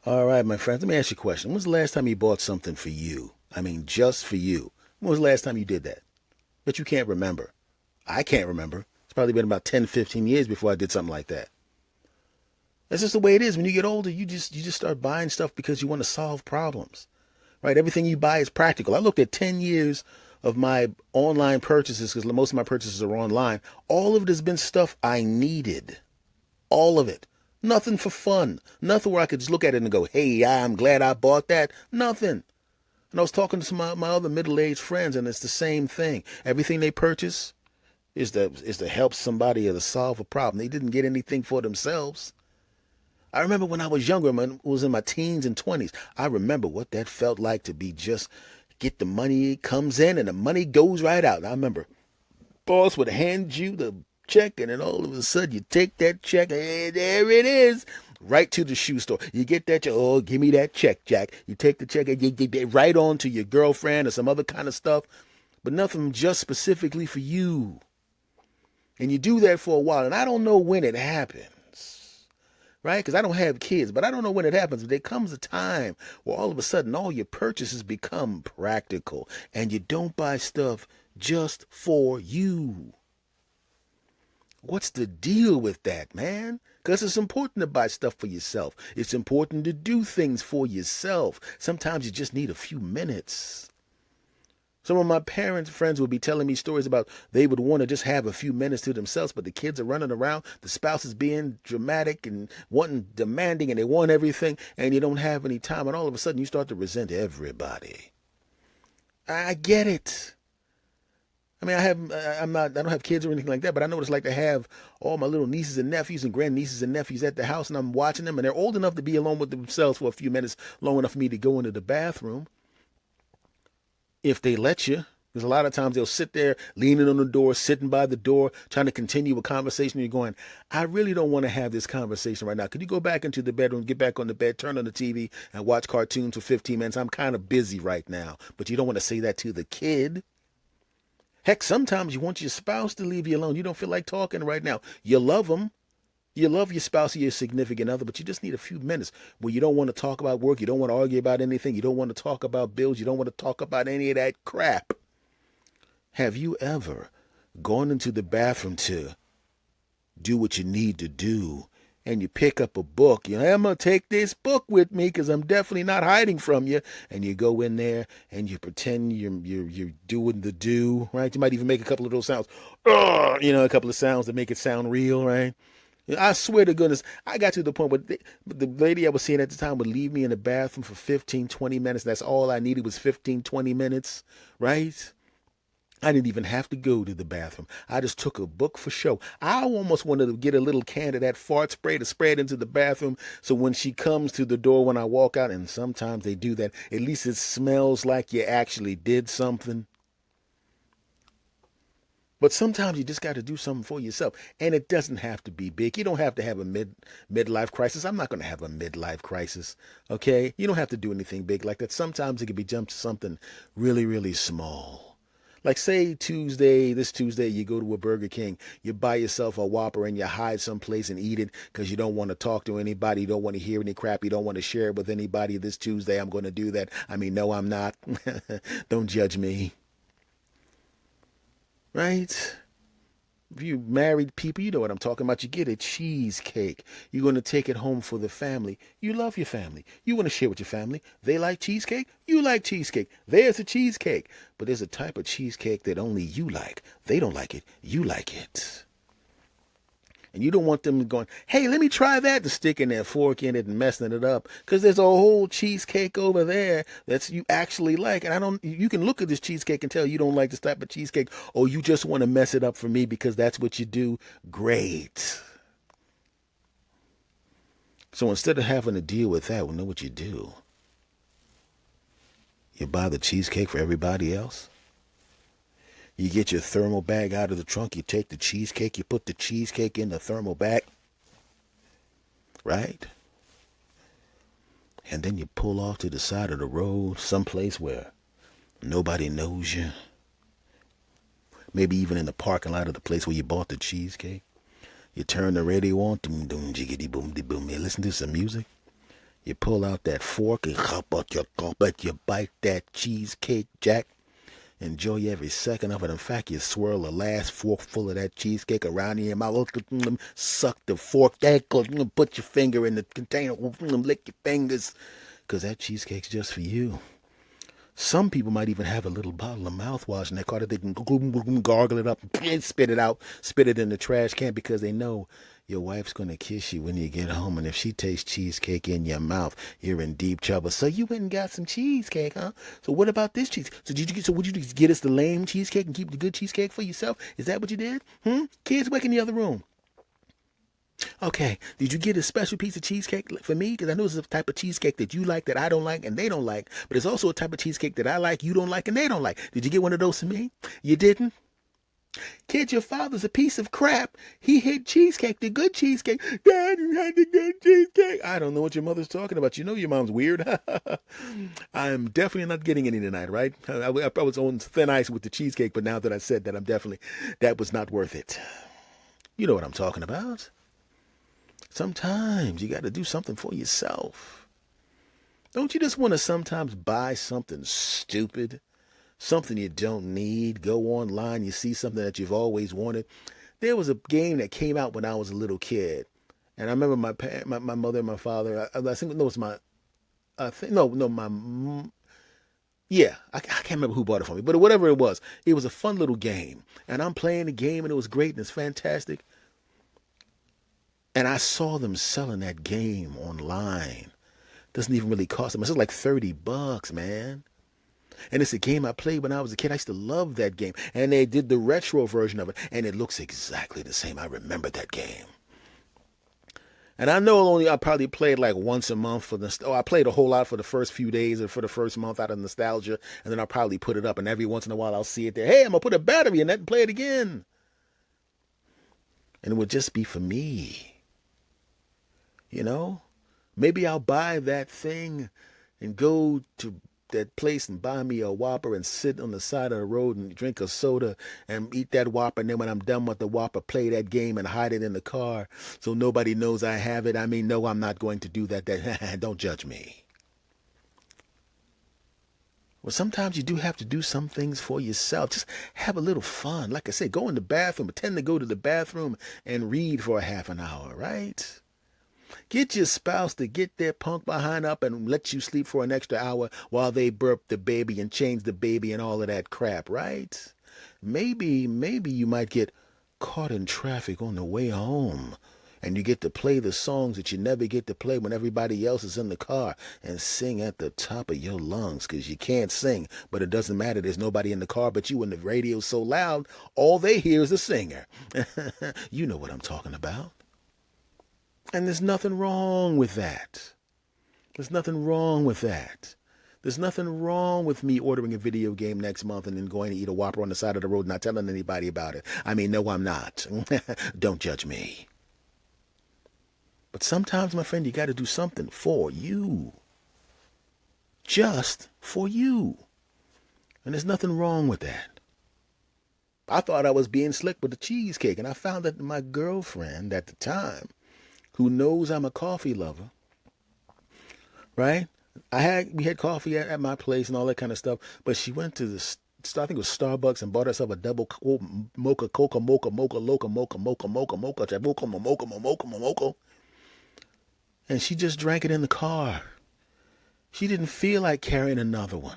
All right, my friends, let me ask you a question. When was the last time you bought something for you? I mean, just for you. When was the last time you did that? But you can't remember. I can't remember. It's probably been about 10, 15 years before I did something like that. That's just the way it is. When you get older, you just start buying stuff because you want to solve problems. Right? Everything you buy is practical. I looked at 10 years of my online purchases because most of my purchases are online. All of it has been stuff I needed. All of it. Nothing for fun. Nothing where I could just look at it and go, hey, I'm glad I bought that. Nothing. And I was talking to my other middle-aged friends, and it's the same thing. Everything they purchase is to help somebody or to solve a problem. They didn't get anything for themselves. I remember when I was younger, when I was in my teens and 20s, I remember what that felt like to be just get the money comes in and the money goes right out. And I remember boss would hand you the check, and then all of a sudden you take that check, and there it is, right to the shoe store. You get that check, oh, give me that check, Jack. You take the check and you get it right on to your girlfriend or some other kind of stuff, but nothing just specifically for you. And you do that for a while, and I don't know when it happens, right? Because I don't have kids, but I don't know when it happens. But there comes a time where all of a sudden all your purchases become practical, and you don't buy stuff just for you. What's the deal with that, man? Because it's important to buy stuff for yourself. It's important to do things for yourself. Sometimes you just need a few minutes. Some of my parents' friends would be telling me stories about they would want to just have a few minutes to themselves, but the kids are running around, the spouse is being dramatic and demanding, and they want everything, and you don't have any time, and all of a sudden you start to resent everybody. I get it. I mean, I don't have kids or anything like that, but I know what it's like to have all my little nieces and nephews and grandnieces and nephews at the house, and I'm watching them, and they're old enough to be alone with themselves for a few minutes, long enough for me to go into the bathroom, if they let you. Because a lot of times they'll sit there leaning on the door, sitting by the door, trying to continue a conversation. And you're going, I really don't want to have this conversation right now. Could you go back into the bedroom, get back on the bed, turn on the TV, and watch cartoons for 15 minutes? I'm kind of busy right now. But you don't want to say that to the kid. Heck, sometimes you want your spouse to leave you alone. You don't feel like talking right now. You love them. You love your spouse or your significant other, but you just need a few minutes where you don't want to talk about work. You don't want to argue about anything. You don't want to talk about bills. You don't want to talk about any of that crap. Have you ever gone into the bathroom to do what you need to do, and you pick up a book? You know, I'm going to take this book with me because I'm definitely not hiding from you. And you go in there and you pretend you're doing the do, right? You might even make a couple of those sounds, a couple of sounds that make it sound real, right? I swear to goodness, I got to the point where the lady I was seeing at the time would leave me in the bathroom for 15, 20 minutes. That's all I needed was 15, 20 minutes, right? I didn't even have to go to the bathroom. I just took a book for show. I almost wanted to get a little can of that fart spray to spray it into the bathroom so when she comes to the door when I walk out, and sometimes they do that, at least it smells like you actually did something. But sometimes you just got to do something for yourself. And it doesn't have to be big. You don't have to have a midlife crisis. I'm not going to have a midlife crisis. Okay? You don't have to do anything big like that. Sometimes it can be jumped to something really, really small. Like say this Tuesday, you go to a Burger King, you buy yourself a Whopper and you hide someplace and eat it because you don't want to talk to anybody. You don't want to hear any crap. You don't want to share it with anybody. This Tuesday, I'm going to do that. I mean, no, I'm not. Don't judge me. Right? If you married people, you know what I'm talking about. You get a cheesecake. You're going to take it home for the family. You love your family. You want to share with your family. They like cheesecake. You like cheesecake. There's a cheesecake. But there's a type of cheesecake that only you like. They don't like it. You like it. And you don't want them going, hey, let me try that, and sticking their fork in it and messing it up. Because there's a whole cheesecake over there that you actually like. And you can look at this cheesecake and tell you don't like this type of cheesecake, or you just want to mess it up for me because that's what you do. Great. So instead of having to deal with that, we know what you do. You buy the cheesecake for everybody else. You get your thermal bag out of the trunk. You take the cheesecake. You put the cheesecake in the thermal bag. Right? And then you pull off to the side of the road, someplace where nobody knows you. Maybe even in the parking lot of the place where you bought the cheesecake. You turn the radio on. Doom, doom, jiggity, boom, de boom. You listen to some music. You pull out that fork and you bite that cheesecake, Jack. Enjoy every second of it. In fact, you swirl the last forkful of that cheesecake around in your mouth. Suck the fork. Put your finger in the container. Lick your fingers. Because that cheesecake's just for you. Some people might even have a little bottle of mouthwash in their car that they can gargle it up and spit it out, spit it in the trash can because they know your wife's going to kiss you when you get home. And if she tastes cheesecake in your mouth, you're in deep trouble. So you went and got some cheesecake, huh? So what about this cheese? So would you just get us the lame cheesecake and keep the good cheesecake for yourself? Is that what you did? Kids, wake in the other room. Okay, did you get a special piece of cheesecake for me? Because I know it's a type of cheesecake that you like that I don't like and they don't like. But it's also a type of cheesecake that I like, you don't like, and they don't like. Did you get one of those for me? You didn't? Kid, your father's a piece of crap. He hid cheesecake, the good cheesecake. Dad, you had the good cheesecake. I don't know what your mother's talking about. You know your mom's weird. I'm definitely not getting any tonight, right? I was on thin ice with the cheesecake, but now that I said that, that was not worth it. You know what I'm talking about. Sometimes you got to do something for yourself. Don't you just want to sometimes buy something stupid, something you don't need, go online, you see something that you've always wanted? There was a game that came out when I was a little kid, and I remember my mother and my father, I think it was my, yeah, I can't remember who bought it for me, but whatever it was a fun little game, and I'm playing the game, and it was great, and it's fantastic. And I saw them selling that game online. Doesn't even really cost them. It's like $30, man. And it's a game I played when I was a kid. I used to love that game. And they did the retro version of it. And it looks exactly the same. I remember that game. And I know I probably played like once a month I played a whole lot for the first few days or for the first month out of nostalgia. And then I'll probably put it up. And every once in a while I'll see it there. Hey, I'm going to put a battery in that and play it again. And it would just be for me. You know, maybe I'll buy that thing and go to that place and buy me a Whopper and sit on the side of the road and drink a soda and eat that Whopper. And then when I'm done with the Whopper, play that game and hide it in the car so nobody knows I have it. I mean, no, I'm not going to do that. Don't judge me. Well, sometimes you do have to do some things for yourself. Just have a little fun. Like I said, go in the bathroom, pretend to go to the bathroom and read for a half an hour, right? Get your spouse to get their punk behind up and let you sleep for an extra hour while they burp the baby and change the baby and all of that crap, right? Maybe you might get caught in traffic on the way home and you get to play the songs that you never get to play when everybody else is in the car and sing at the top of your lungs because you can't sing, but it doesn't matter. There's nobody in the car but you and the radio's so loud, all they hear is a singer. You know what I'm talking about. And there's nothing wrong with that. There's nothing wrong with that. There's nothing wrong with me ordering a video game next month and then going to eat a Whopper on the side of the road and not telling anybody about it. I mean, no, I'm not. Don't judge me. But sometimes, my friend, you got to do something for you. Just for you. And there's nothing wrong with that. I thought I was being slick with the cheesecake, and I found that my girlfriend at the time, who knows I'm a coffee lover, right? We had coffee at my place and all that kind of stuff, but she went to I think it was Starbucks and bought herself a double mocha, coca, mocha, mocha, loca, mocha, mocha, mocha, mocha, mocha, mocha, mocha, mocha, and she just drank it in the car. She didn't feel like carrying another one.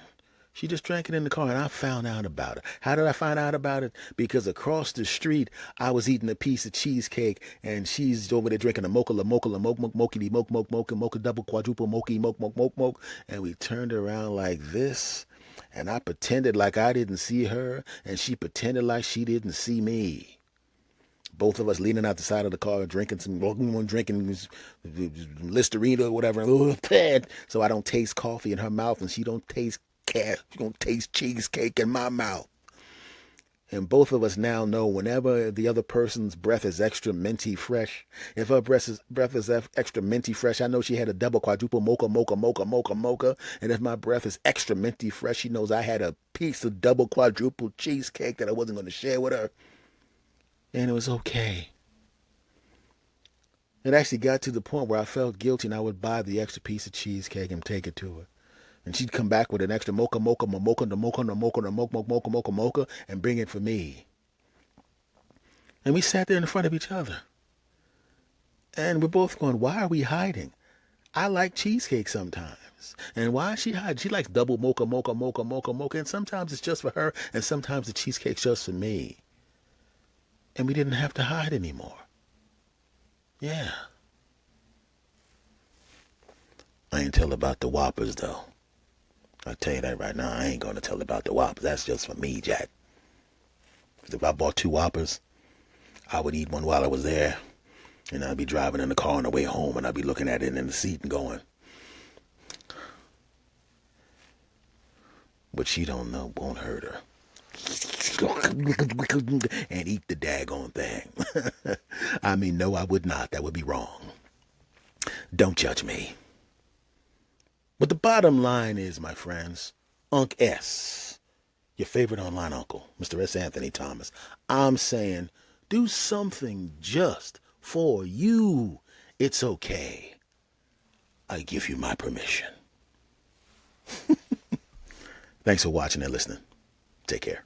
She just drank it in the car, and I found out about it. How did I find out about it? Because across the street, I was eating a piece of cheesecake, and she's over there drinking a mocha, la mocha, la mocha, mocha, mocha, mocha, mocha, mocha, double, quadruple, mocha, mocha, mocha, mocha, mocha, and we turned around like this, and I pretended like I didn't see her, and she pretended like she didn't see me. Both of us leaning out the side of the car, drinking Listerine or whatever, so I don't taste coffee in her mouth, and she don't taste cat. You're going to taste cheesecake in my mouth. And both of us now know whenever the other person's breath is extra minty fresh, if her breath is extra minty fresh, I know she had a double, quadruple, mocha, mocha, mocha, mocha, mocha. And if my breath is extra minty fresh, she knows I had a piece of double, quadruple cheesecake that I wasn't going to share with her. And it was okay. It actually got to the point where I felt guilty, and I would buy the extra piece of cheesecake and take it to her. And she'd come back with an extra mocha, mocha, mocha, mocha, mocha, mocha, mocha, mocha, mocha, mocha, and bring it for me. And we sat there in front of each other. And we're both going, why are we hiding? I like cheesecake sometimes. And why is she hiding? She likes double mocha, mocha, mocha, mocha, mocha. And sometimes it's just for her, and sometimes the cheesecake's just for me. And we didn't have to hide anymore. Yeah. I ain't tell about the Whoppers, though. I'll tell you that right now. I ain't going to tell about the Whoppers. That's just for me, Jack. Because if I bought 2 Whoppers, I would eat one while I was there. And I'd be driving in the car on the way home, and I'd be looking at it in the seat and going, what she don't know won't hurt her. And eat the daggone thing. I mean, no, I would not. That would be wrong. Don't judge me. But the bottom line is, my friends, Unc S, your favorite online uncle, Mr. S. Anthony Thomas, I'm saying, do something just for you. It's okay. I give you my permission. Thanks for watching and listening. Take care.